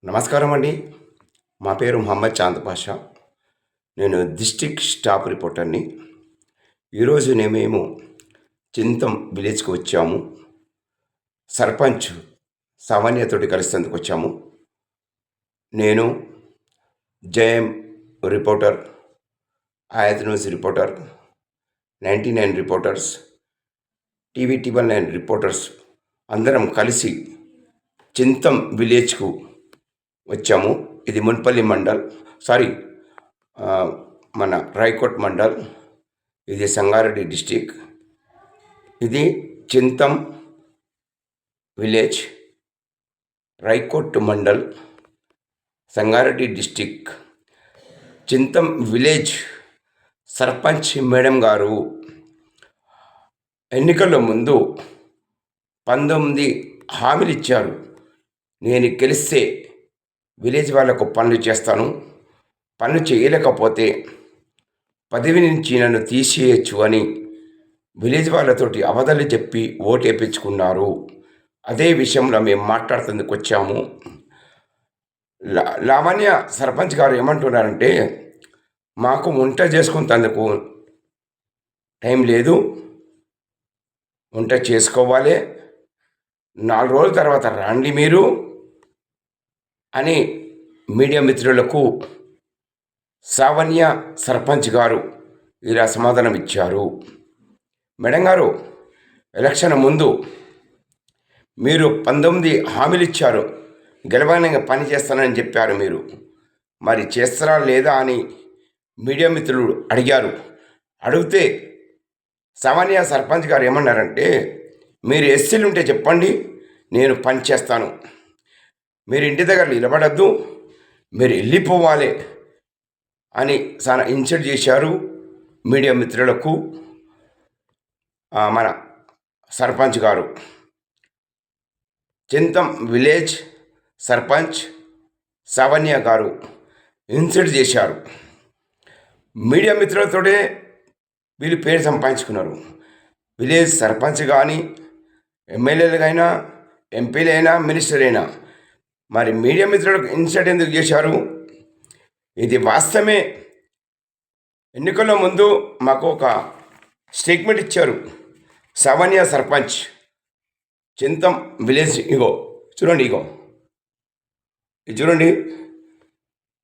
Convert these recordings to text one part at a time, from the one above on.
నమస్కారం అండి. మా పేరు మహమ్మద్ చాంద్ పాషా. నేను డిస్ట్రిక్ట్ స్టాఫ్ రిపోర్టర్ని. ఈరోజు మేము చింతం విలేజ్కి వచ్చాము. సర్పంచ్ సామాన్యతోటి కలిసేందుకు వచ్చాము. నేను జేఎం రిపోర్టర్, ఆయత్ news reporter, 99 reporters, TV 9 reporters అందరం కలిసి చింతం విలేజ్కు వచ్చాము. ఇది మున్పల్లి మండల్, మన రాయకోట్ మండల్, ఇది సంగారెడ్డి డిస్టిక్. ఇది Chintam village, Rayakot mandal, Sangareddy district. Chintam village sarpanch madam గారు ఎన్నికల ముందు 19 హామీలు ఇచ్చారు. నేను గెలిస్తే విలేజ్ వాళ్ళకు పనులు చేస్తాను, పనులు చేయలేకపోతే పదవి నుంచి నన్ను తీసేయచ్చు అని విలేజ్ వాళ్ళతోటి అబద్ధాలు చెప్పి ఓటేపించుకున్నారు. అదే విషయంలో మేము మాట్లాడుతుందుకు వచ్చాము. లావణ్య సర్పంచ్ గారు ఏమంటున్నారంటే, మాకు వంట చేసుకుంటందుకు టైం లేదు, వంట చేసుకోవాలి, 4 రోజుల తర్వాత రండి మీరు అని మీడియా మిత్రులకు సావన్య సర్పంచ్ గారు ఇలా సమాధానం ఇచ్చారు. మేడం గారు, ఎలక్షన్ ముందు మీరు 19 హామీలు ఇచ్చారు, గెలవనంగా పని చేస్తానని చెప్పారు. మీరు మరి చేస్తారా లేదా అని మీడియా మిత్రులు అడిగారు. అడిగితే సామాన్య సర్పంచ్ గారు ఏమన్నారంటే, మీరు ఎస్సీలు ఉంటే చెప్పండి, నేను పని చేస్తాను, మీరు ఇంటి దగ్గర నిలబడద్దు, మీరు వెళ్ళిపోవాలి అని చాలా ఇన్సల్ట్ చేశారు మీడియా మిత్రులకు. మన సర్పంచ్ గారు, చింతం విలేజ్ సర్పంచ్ సావన్య గారు ఇన్సల్ట్ చేశారు. మీడియా మిత్రులతోటే వీళ్ళు పేరు సంపాదించుకున్నారు. విలేజ్ సర్పంచ్ కానీ, ఎమ్మెల్యేలకైనా, ఎంపీలైనా, మినిస్టర్ అయినా మరి మీడియా మిత్రులకు ఇన్సల్ట్ ఎందుకు చేశారు? ఇది వాస్తవమే. ఎన్నికల ముందు మాకు ఒక స్టేట్మెంట్ ఇచ్చారు సామాన్య సర్పంచ్ చింతం విలేజ్. చూడండి, ఇది చూడండి,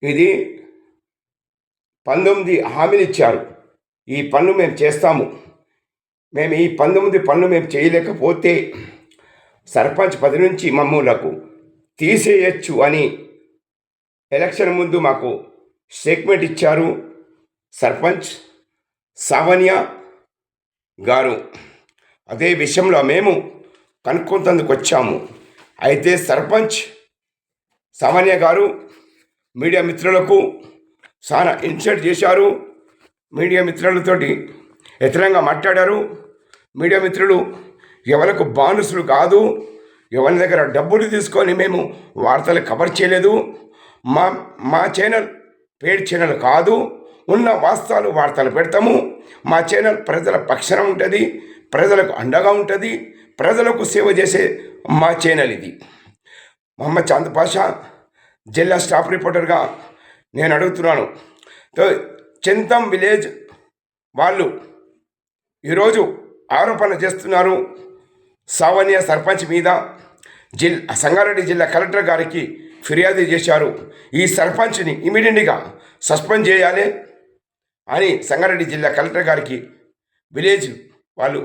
ఇది 19 హామీలు ఇచ్చారు. ఈ పనులు మేము చేస్తాము, మేము ఈ 19 పనులు మేము చేయలేకపోతే సర్పంచ్ పదవి నుంచి మమ్మల్ని తీసేయచ్చు అని ఎలక్షన్ ముందు మాకు స్టేట్మెంట్ ఇచ్చారు సర్పంచ్ సావన్య గారు. అదే విషయంలో మేము కనుక్కుంటందుకు వచ్చాము. అయితే సర్పంచ్ సావన్య గారు మీడియా మిత్రులకు చాలా ఇన్సల్ట్ చేశారు. మీడియా మిత్రులతోటి వ్యతిరేకంగా మాట్లాడారు. మీడియా మిత్రులు ఎవరికి బానిసలు కాదు, ఎవరి దగ్గర డబ్బులు తీసుకొని మేము వార్తలు కవర్ చేయలేదు. మా ఛానల్ పేడ్ ఛానల్ కాదు, ఉన్న వాస్తవాలు వార్తలు పెడతాము. మా ఛానల్ ప్రజల పక్షాన ఉంటుంది, ప్రజలకు అండగా ఉంటుంది, ప్రజలకు సేవ చేసే మా ఛానల్ ఇది. మహమ్మద్ చాంద్ పాషా, జిల్లా స్టాఫ్ రిపోర్టర్గా నేను అడుగుతున్నాను. చింతం విలేజ్ వాళ్ళు ఈరోజు ఆరోపణ చేస్తున్నారు సావన్య సర్పంచ్ మీద. సంగారెడ్డి జిల్లా కలెక్టర్ గారికి ఫిర్యాదు చేశారు. ఈ సర్పంచ్ని ఇమీడియట్గా సస్పెండ్ చేయాలి అని సంగారెడ్డి జిల్లా కలెక్టర్ గారికి విలేజ్ వాళ్ళు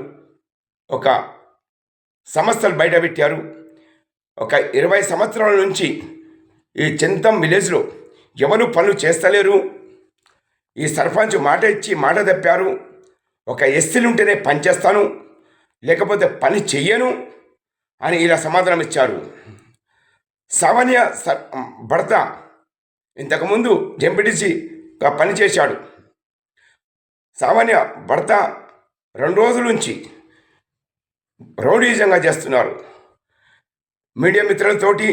ఒక సమస్యలు బయటపెట్టారు. ఒక 20 సంవత్సరాల నుంచి ఈ చింతం విలేజ్లో ఎవరు పనులు చేస్తలేరు. ఈ సర్పంచ్ మాట ఇచ్చి మాట తప్పారు. ఒక ఎస్సీలు ఉంటేనే పని చేస్తాను, లేకపోతే పని చెయ్యను అని ఇలా సమాధానం ఇచ్చారు. సావన్య భర్త ఇంతకుముందు జెంపిటిసిగా పనిచేశాడు. సావన్య భర్త 2 రోజుల నుంచి రౌడీజంగా చేస్తున్నారు. మీడియా మిత్రులతోటి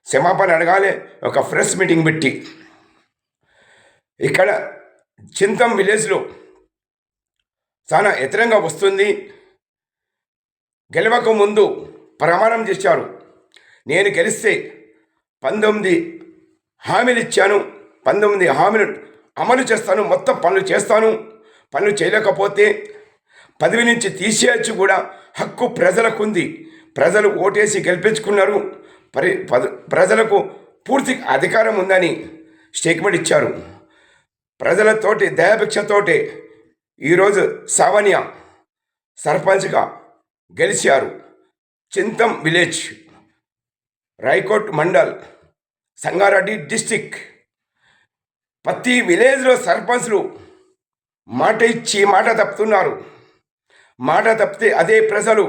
క్షమాపణ అడగాలి, ఒక ప్రెస్ మీటింగ్ పెట్టి. ఇక్కడ చింతం విలేజ్లో చాలా వ్యతిరేకంగా వస్తుంది. గెలవక ముందు ప్రమాణం చేశారు, నేను గెలిస్తే 19 హామీలు ఇచ్చాను, 19 హామీలు అమలు చేస్తాను, మొత్తం పనులు చేస్తాను. పనులు చేయలేకపోతే పదవి నుంచి తీసేయచ్చు కూడా హక్కు ప్రజలకు ఉంది. ప్రజలు ఓటేసి గెలిపించుకున్నారు. ప్రజలకు పూర్తి అధికారం ఉందని స్టేట్మెంట్ ఇచ్చారు. ప్రజలతోటి దయాభిక్షతోటి ఈరోజు సావన్య సర్పంచ్గా గెలిచారు. Chintam village, Rayakot mandal, Sangareddy district. ప్రతి విలేజ్లో సర్పంచ్లు మాట ఇచ్చి మాట తప్పుతున్నారు. మాట తప్పితే అదే ప్రజలు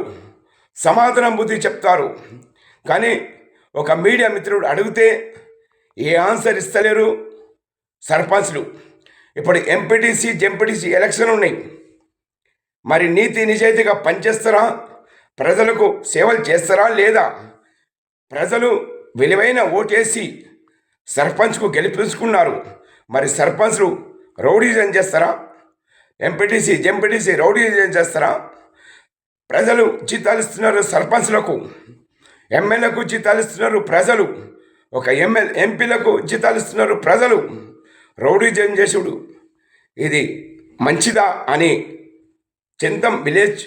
సమాధానం బుద్ధి చెప్తారు. కానీ ఒక మీడియా మిత్రుడు అడిగితే ఏ ఆన్సర్ ఇస్తలేరు సర్పంచ్లు. ఇప్పుడు ఎంపీటీసీ జెంపీటీసీ ఎలక్షన్ ఉన్నాయి. మరి నీతి నిజాయితీగా పనిచేస్తారా? ప్రజలకు సేవలు చేస్తారా లేదా? ప్రజలు విలువైన ఓటేసి సర్పంచ్కు గెలిపించుకున్నారు. మరి సర్పంచ్లు రౌడీజం చేస్తారా? ఎంపీటీసీ జెంపీటీసీ రౌడీజం చేస్తారా? ప్రజలు జీతాలు ఇస్తున్నారు సర్పంచ్లకు, ఎమ్మెల్యేలకు జీతాలు ఇస్తున్నారు ప్రజలు, ఒక ఎంపీలకు జీతాలు ఇస్తున్నారు ప్రజలు. రౌడీజం చేసుడు ఇది మంచిదా అని చింతం విలేజ్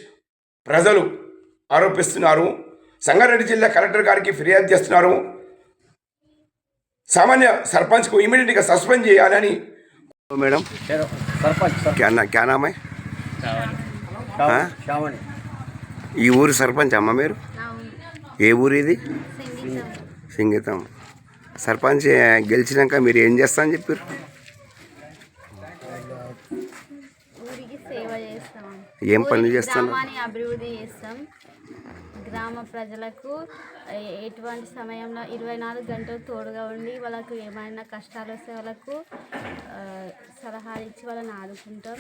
ప్రజలు ఆరోపిస్తున్నారు. సంగారెడ్డి జిల్లా కలెక్టర్ గారికి ఫిర్యాదు చేస్తున్నారు. సామాన్య సర్పంచ్కు ఇమీడియట్గా సస్పెండ్ చేయాలని. మేడం सरपंच क्या नाम है? ఈ ఊరు సర్పంచ్ అమ్మ మీరు? ఏ ఊరు ఇది? సింగీతం. సర్పంచ్ గెలిచినాక మీరు ఏం చేస్తా అని చెప్పారు? ఊరికి సేవ చేస్తాం, ఏం పనులు చేస్తాను? గ్రామాన్ని అభివృద్ధి చేస్తాం. గ్రామ ప్రజలకు ఎటువంటి సమయంలో 24 గంటలు తోడుగా ఉండి వాళ్ళకు ఏమైనా కష్టాలు వస్తే వాళ్ళకు సలహాలు ఇచ్చి వాళ్ళని ఆదుకుంటాం.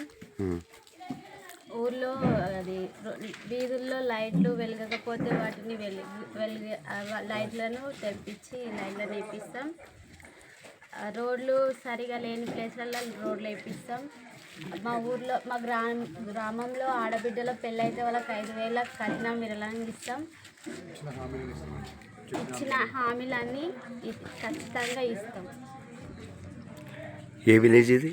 ఊర్లో అది వీధుల్లో లైట్లు వెలగకపోతే వాటిని లైట్లను తెప్పించి లైట్లను వేపిస్తాం. రోడ్లు సరిగా లేని ప్లేస్లలో రోడ్లు వేపిస్తాం. మా ఊర్లో మా గ్రామంలో ఆడబిడ్డల పెళ్ళైతే వాళ్ళకి 5,000 కట్నం విరాళంగా ఇస్తాం. ఇచ్చిన హామీలన్నీ ఖచ్చితంగా ఇస్తాం. ఏ విలేజ్ ఇది?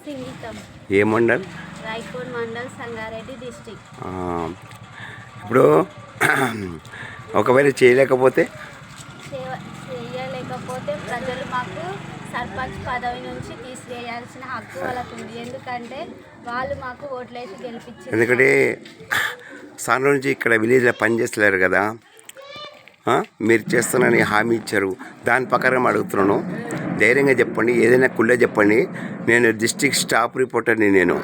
సింగీతం. ఏ మండల్? రాయకోట్ మండల్, సంగారెడ్డి డిస్టిక్. ఇప్పుడు ఒకవేళ చేయలేకపోతే ప్రజలు మాకు సర్పంచ్ పదవి నుంచి తీసివేయాల్సిన హక్కు వాళ్ళకు ఉంది. ఎందుకంటే వాళ్ళు మాకు ఓట్లేసి గెలిపించారు. ఎందుకంటే సార్ నుంచి ఇక్కడ విలేజ్లో పనిచేస్తలేరు కదా, మీరు చేస్తానని హామీ ఇచ్చారు. దాని ప్రకారం అడుగుతున్నాను. ధైర్యంగా చెప్పండి, ఏదైనా కుళ్ళే చెప్పండి. నేను డిస్ట్రిక్ట్ స్టాఫ్ రిపోర్టర్ని. నేను